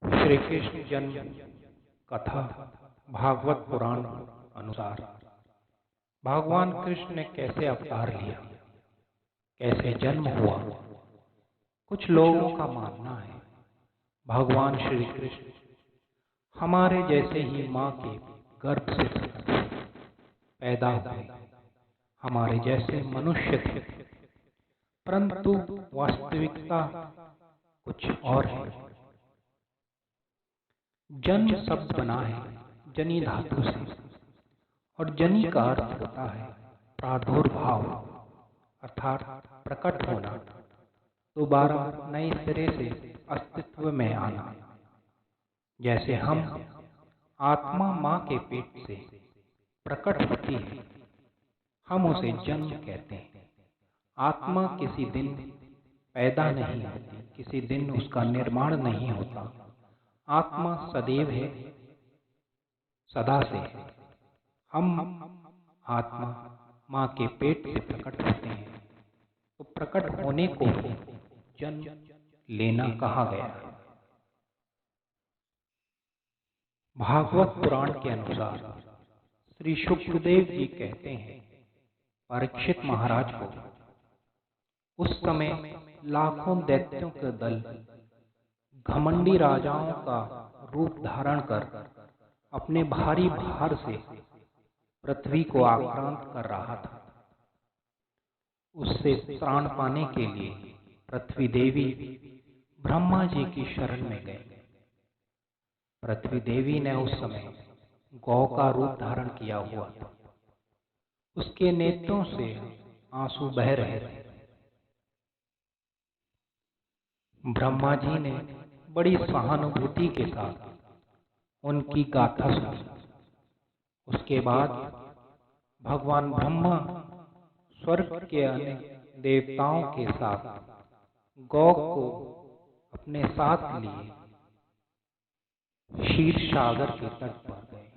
श्री कृष्ण जन्म कथा भागवत पुराण अनुसार भगवान कृष्ण ने कैसे अवतार लिया, कैसे जन्म हुआ। कुछ लोगों का मानना है भगवान श्री कृष्ण हमारे जैसे ही माँ के गर्भ से पैदा हुए, हमारे जैसे मनुष्य थे, परंतु वास्तविकता कुछ और है। जन्म शब्द बना है जनी धातु से, और जनी का अर्थ होता है प्रादुर्भाव, अर्थात प्रकट होना, दोबारा नए सिरे से अस्तित्व में आना। जैसे हम आत्मा माँ के पेट से प्रकट होती है, हम उसे जन्म कहते हैं। आत्मा किसी दिन पैदा नहीं होती, किसी दिन उसका निर्माण नहीं होता। आत्मा सदैव है, सदा से है। हम आत्मा माँ के पेट से प्रकट होते हैं, तो प्रकट होने को जन्म लेना कहा गया है। भागवत पुराण के अनुसार श्री शुक्रदेव जी कहते हैं परीक्षित महाराज को, उस समय लाखों दैत्यों के दल घमंडी राजाओं का रूप धारण कर अपने भारी भार से पृथ्वी को आक्रांत कर रहा था। उससे त्राण पाने के लिए पृथ्वी देवी ब्रह्मा जी की शरण में गए। पृथ्वी देवी ने उस समय गौ का रूप धारण किया हुआ था। उसके नेत्रों से आंसू बह रहे थे। ब्रह्मा जी ने बड़ी सहानुभूति के साथ उनकी गाथा सुनी। उसके बाद भगवान ब्रह्मा स्वर्ग के अन्य देवताओं के साथ गौ को अपने साथ लिए क्षीर सागर के तट पर गए।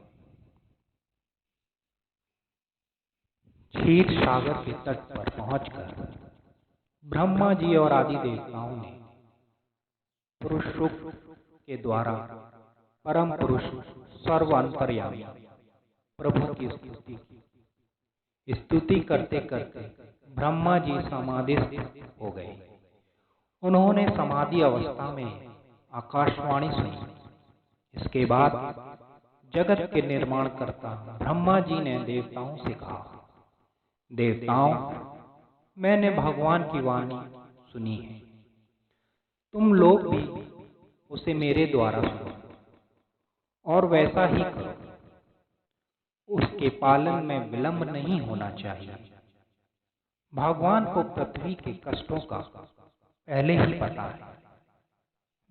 क्षीर सागर के तट पर पहुंचकर ब्रह्मा जी और आदि देवताओं ने पुरुष सूक्त के द्वारा परम पुरुष सर्व अंतर्यामी प्रभु की स्तुति करते करते ब्रह्मा जी समाधिस्थ हो गए। उन्होंने समाधि अवस्था में आकाशवाणी सुनी। इसके बाद जगत के निर्माण करता ब्रह्मा जी ने देवताओं से कहा, देवताओं, मैंने भगवान की वाणी सुनी है, तुम लोग भी उसे मेरे द्वारा सुनो और वैसा ही करो। उसके पालन में विलंब नहीं होना चाहिए। भगवान को पृथ्वी के कष्टों का पहले ही पता है।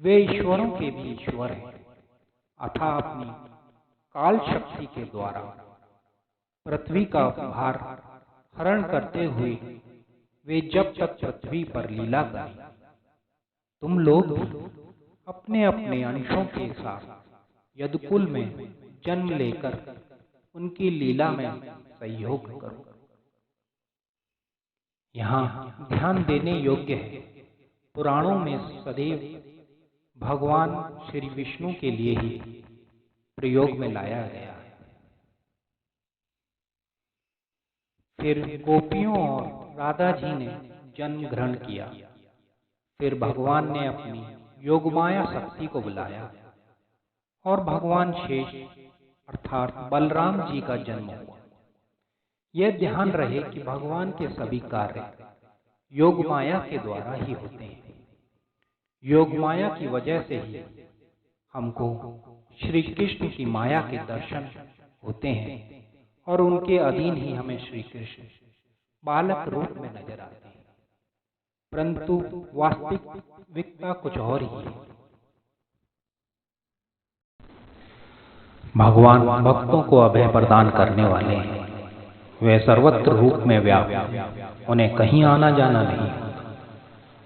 वे ईश्वरों के भी ईश्वर हैं, अथा अपनी काल शक्ति के द्वारा पृथ्वी का भार हरण करते हुए वे जब तक पृथ्वी पर लीला करें, तुम लोग अपने अपने अंशों के साथ यदुकुल में जन्म लेकर उनकी लीला में सहयोग करो। यहाँ ध्यान देने योग्य है, पुराणों में सदैव भगवान श्री विष्णु के लिए ही प्रयोग में लाया गया है। फिर गोपियों और राधा जी ने जन्म ग्रहण किया। फिर भगवान ने अपनी योगमाया शक्ति को बुलाया और भगवान शेष अर्थात बलराम जी का जन्म हुआ। यह ध्यान रहे कि भगवान के सभी कार्य योगमाया के द्वारा ही होते हैं। योगमाया की वजह से ही हमको श्री कृष्ण की माया के दर्शन होते हैं और उनके अधीन ही हमें श्री कृष्ण बालक रूप में नजर आते हैं, परंतु वास्तविकता कुछ और ही है। भगवान भक्तों को अभय प्रदान करने वाले हैं। वे सर्वत्र रूप में व्याप्त, उन्हें कहीं आना जाना नहीं।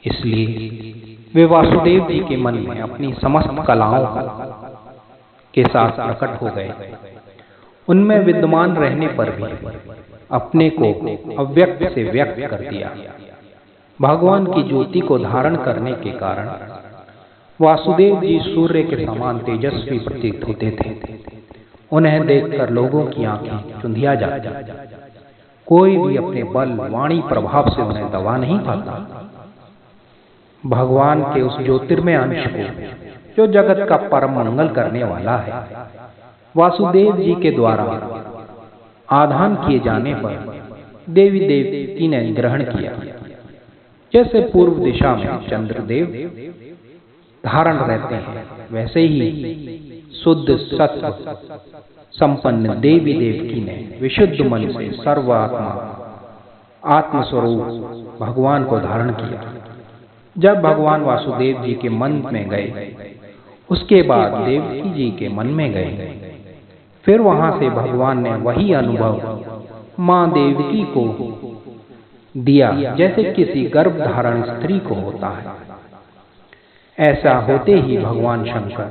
इसलिए वे वासुदेव जी के मन में अपनी समस्त कलाओं के साथ प्रकट हो गए। उनमें विद्यमान रहने पर भी अपने को अव्यक्त से व्यक्त कर दिया। भगवान की ज्योति को धारण करने के कारण वासुदेव जी सूर्य के समान तेजस्वी प्रतीत होते थे। उन्हें देखकर लोगों की आंखें चुंधिया जाती। कोई भी अपने बल वाणी प्रभाव से उन्हें दबा नहीं पाता। भगवान के उस ज्योतिर्मय अंश को, जो जगत का परम मंगल करने वाला है, वासुदेव जी के द्वारा आधान किए जाने पर देवी देवती ने ग्रहण किया। जैसे पूर्व दिशा में चंद्रदेव धारण रहते हैं, वैसे ही शुद्ध सत्व संपन्न देवी देवकी ने विशुद्ध मन से सर्वात्मा आत्मस्वरूप भगवान को धारण किया। जब भगवान वासुदेव जी के मन में गए, उसके बाद देवकी जी के मन में गए। फिर वहां से भगवान ने वही अनुभव मां देवकी को दिया जैसे किसी गर्भधारण स्त्री को होता है। ऐसा होते ही भगवान शंकर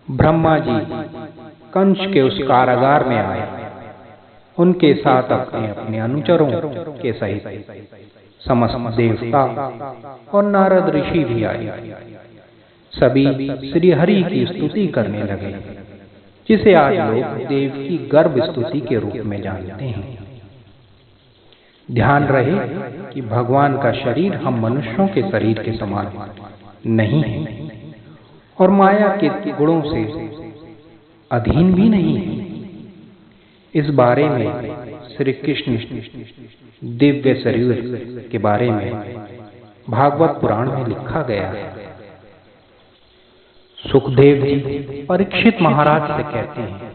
ब्रह्मा जी कंस के उस कारागार में आए। उनके साथ अपने अपने अनुचरों के सहित समस्त देवता और नारद ऋषि भी आए। सभी श्री हरि की स्तुति करने लगे, जिसे आज लोग देव की गर्भ स्तुति के रूप में जानते हैं। ध्यान रहे कि भगवान का शरीर हम मनुष्यों के शरीर के समान नहीं है और माया के गुणों से अधीन भी नहीं है। इस बारे में श्री कृष्ण दिव्य शरीर के बारे में भागवत पुराण में लिखा गया है। सुखदेव जी परीक्षित महाराज से कहते हैं,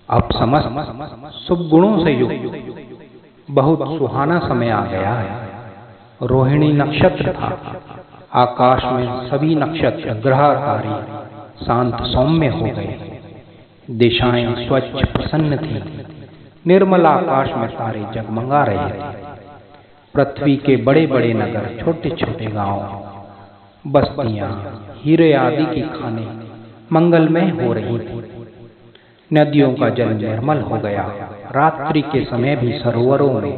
अब समस्त शुभ गुणों से युक्त बहुत सुहाना समय आ गया है। रोहिणी नक्षत्र था। आकाश में सभी नक्षत्र ग्रह तारे शांत सौम्य हो गए। दिशाएं स्वच्छ प्रसन्न थी। निर्मल आकाश में तारे जगमगा रहे थे। पृथ्वी के बड़े बड़े नगर, छोटे छोटे गांव, बस्तियां, हीरे आदि की खाने मंगलमय हो रही थी। नदियों का जल निर्मल हो गया। रात्रि के समय भी सरोवरों में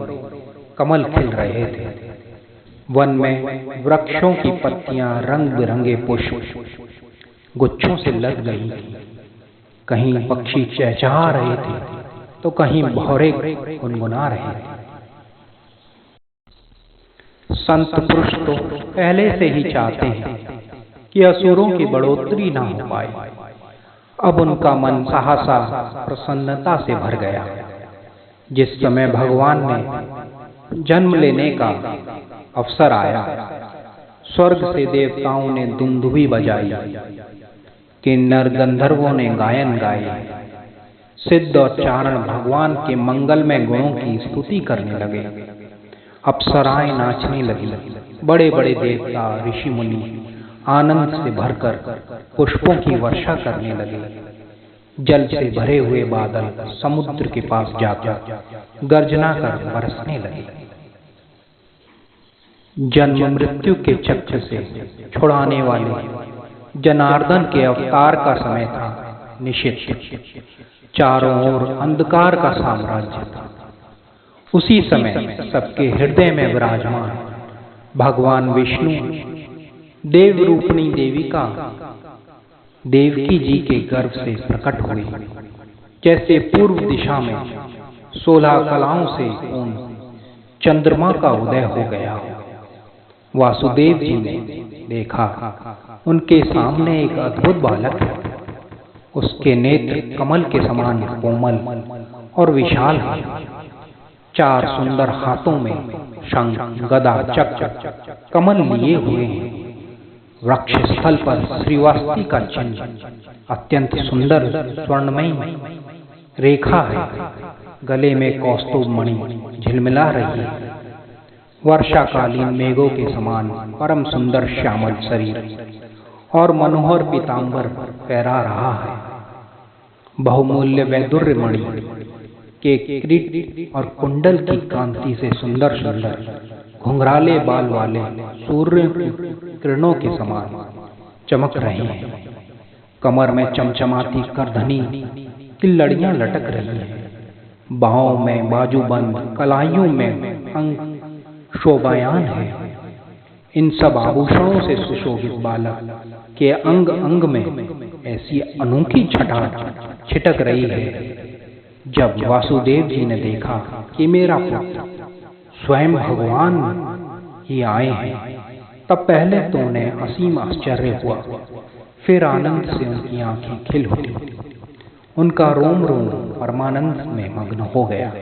कमल खिल रहे थे। वन में वृक्षों की पत्तियां रंग बिरंगे पुष्प गुच्छों से लग गई थी। कहीं पक्षी चहचहा रहे थे तो कहीं भौरे गुनगुना रहे थे। संत पुरुष तो पहले से ही चाहते हैं कि असुरों की बढ़ोतरी ना हो पाए। अब उनका मन सहसा प्रसन्नता से भर गया। जिस समय भगवान ने जन्म लेने का अवसर आया, स्वर्ग से देवताओं ने दुंदुभी बजाई, किन्नर गंधर्वों ने गायन गाए, सिद्ध और चारण भगवान के मंगलमय गुणों की स्तुति करने लगे। अप्सराएं नाचने लगी। बड़े बड़े देवता ऋषि मुनि आनंद से भरकर पुष्पों की वर्षा करने लगे। जल से भरे हुए बादल समुद्र के पास जाकर गर्जना कर बरसने लगे। जन्म मृत्यु के चक्र से छुड़ाने वाले जनार्दन के अवतार का समय था। निश्चित चारों ओर अंधकार का साम्राज्य था। उसी समय सबके हृदय में विराजमान भगवान विष्णु देव रूपणी देविका देवकी जी के गर्भ से प्रकट हुई। जैसे पूर्व दिशा में 16 कलाओं से पूर्ण चंद्रमा का उदय हो गया। वासुदेव जी ने देखा, उनके सामने एक अद्भुत बालक है। उसके नेत्र कमल के समान कोमल और विशाल हैं। 4 सुंदर हाथों में शंख, गदा, चक्र, कमल लिए हुए हैं। वृक्ष स्थल पर श्रीवास्ती का चिन्ह अत्यंत सुंदर स्वर्णमयी रेखा है। गले में कौस्तुभ मणि झिलमिला रही है। वर्षाकालीन मेघों के समान परम सुंदर श्यामल शरीर और मनोहर पीतांबर फहरा रहा है। बहुमूल्य वैदुर्य मणि के किरीट और कुंडल की कांति से सुंदर सुंदर घुंघराले बाल वाले सूर्य की किरणों के समान चमक रहे हैं। कमर में चमचमाती करधनी की लड़ियां लटक रही हैं। बाहों में बाजूबंद, कलाइयों में अंग शोभायान है। इन सब आभूषणों से सुशोभित बालक के अंग अंग में ऐसी अनोखी छटा छिटक रही है। जब वासुदेव जी ने देखा कि मेरा पुत्र स्वयं भगवान ही आए हैं, तब पहले तो उन्हें असीम आश्चर्य हुआ, फिर आनंद से उनकी आंखें खिल उठी, उनका रोम रोम परमानंद में मग्न हो गया।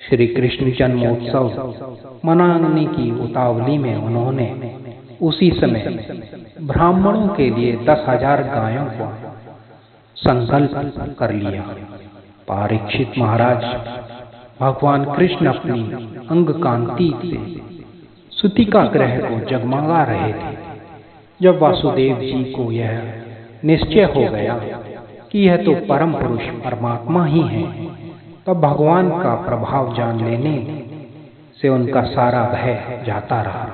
श्री कृष्ण जन्मोत्सव मनाने की उतावली में उन्होंने उसी समय ब्राह्मणों के लिए 10,000 गायों को संकल्प कर लिया। परीक्षित महाराज भगवान कृष्ण अपनी अंग कांति से सूतिका ग्रह को जगमगा रहे थे। जब वासुदेव जी को यह निश्चय हो गया कि यह तो परम पुरुष परमात्मा ही है, तब भगवान का प्रभाव जान लेने से उनका सारा भय जाता रहा।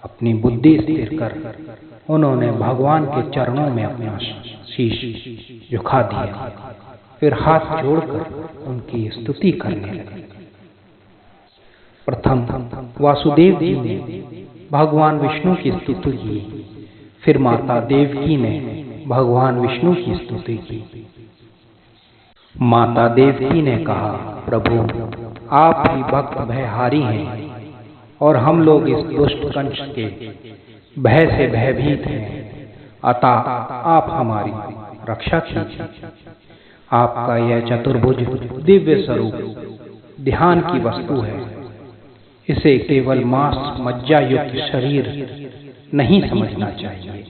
अपनी बुद्धि स्थिर कर उन्होंने भगवान के चरणों में अपना शीश झुका दिया, फिर हाथ जोड़कर उनकी स्तुति करने लगे। प्रथम वासुदेव जी ने भगवान विष्णु की स्तुति की, फिर माता देवकी ने भगवान विष्णु की स्तुति की। माता देवकी ने कहा, प्रभु आप ही भक्त भयहारी हैं और हम लोग इस दुष्ट कंस के भय से भयभीत हैं, अतः आप हमारी रक्षा कीजिए। आपका यह चतुर्भुज दिव्य स्वरूप ध्यान की वस्तु है। इसे केवल मांस मज्जा युक्त शरीर नहीं समझना चाहिए।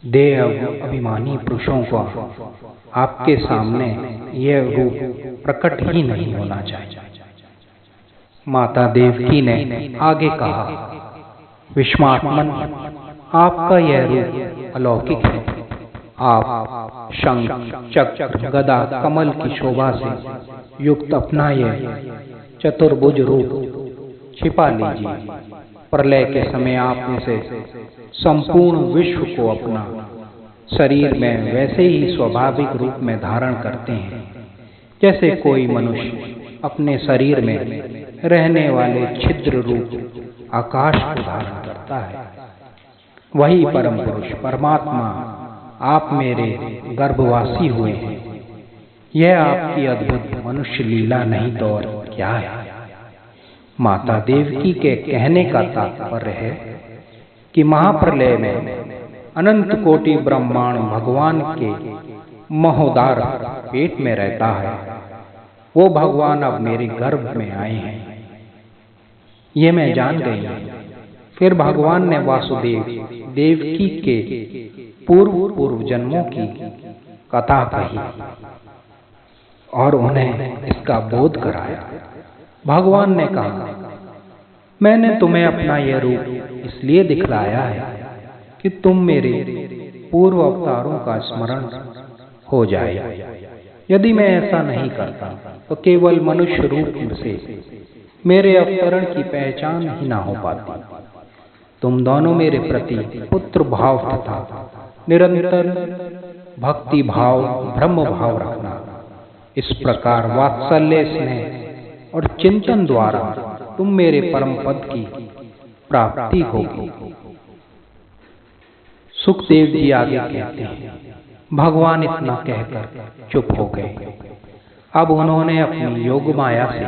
देह अभिमानी पुरुषों को आपके सामने यह रूप प्रकट ही नहीं होना चाहिए। माता देवकी ने आगे कहा, विश्वात्मन आपका यह रूप अलौकिक है। आप शंख चक्र गदा कमल की शोभा से युक्त अपना यह चतुर्भुज रूप छिपा लीजिए। प्रलय के समय आप में से संपूर्ण विश्व को अपना शरीर में वैसे ही स्वाभाविक रूप में धारण करते हैं, जैसे कोई मनुष्य अपने शरीर में रहने वाले छिद्र रूप आकाश को धारण करता है। वही परम पुरुष परमात्मा आप मेरे गर्भवासी हुए हैं। यह आपकी अद्भुत मनुष्य लीला नहीं तो और क्या है। माता देवकी के कहने का तात्पर्य है कि महाप्रलय में अनंत कोटि ब्रह्मांड भगवान के महोदार पेट में रहता है। वो भगवान अब मेरे गर्भ में आए हैं, ये मैं जान गई। फिर भगवान ने वासुदेव देवकी के पूर्व जन्मों की कथा कही और उन्हें इसका बोध कराया। भगवान ने कहा, मैंने तुम्हें अपना यह रूप इसलिए दिखलाया है कि तुम मेरे पूर्व अवतारों का स्मरण हो जाए। यदि मैं ऐसा नहीं करता तो केवल मनुष्य रूप से मेरे अवतरण की पहचान ही ना हो पाती। तुम दोनों मेरे प्रति पुत्र भाव तथा निरंतर भक्ति भाव ब्रह्म भाव रखना। इस प्रकार वात्सल्य स्नेह और चिंतन द्वारा तुम मेरे परम पद की प्राप्ति होगी। सुखदेव जी आगे कहते हैं, भगवान इतना कहकर चुप हो गए। अब उन्होंने अपनी योग माया से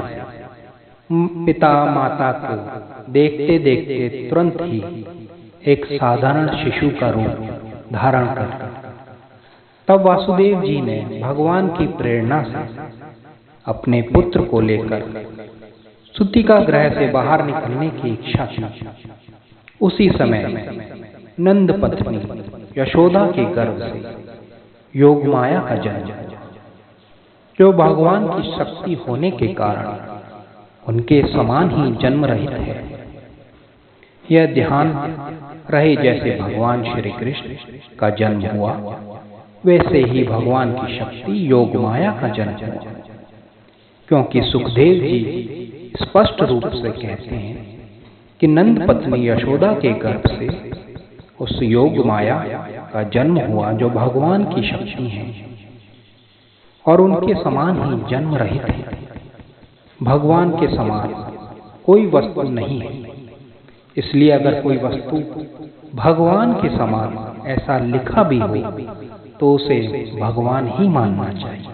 पिता माता को देखते देखते तुरंत ही एक साधारण शिशु का रूप धारण कर तब वासुदेव जी ने भगवान की प्रेरणा से अपने पुत्र को लेकर सूतिका ग्रह से बाहर निकलने की इच्छा की। उसी समय नंद पत्नी यशोदा के गर्भ से योग माया का जन्म, जो भगवान की शक्ति होने के कारण उनके समान ही जन्म रहित है। यह ध्यान रहे जैसे भगवान श्री कृष्ण का जन्म हुआ, वैसे ही भगवान की शक्ति योग माया का जन्म हुआ। क्योंकि सुखदेव जी स्पष्ट रूप से कहते हैं कि नंद पत्नी यशोदा के गर्भ से उस योग माया का जन्म हुआ जो भगवान की शक्ति है और उनके समान ही जन्म रहित है। भगवान के समान कोई वस्तु नहीं है। इसलिए अगर कोई वस्तु भगवान के समान ऐसा लिखा भी हो तो उसे भगवान ही मानना चाहिए।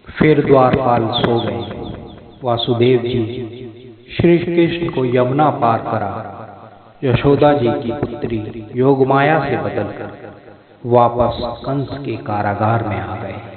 फिर द्वारपाल सो गए। वासुदेव जी श्री कृष्ण को यमुना पार करा यशोदा जी की पुत्री योगमाया से बदलकर वापस कंस के कारागार में आ गए।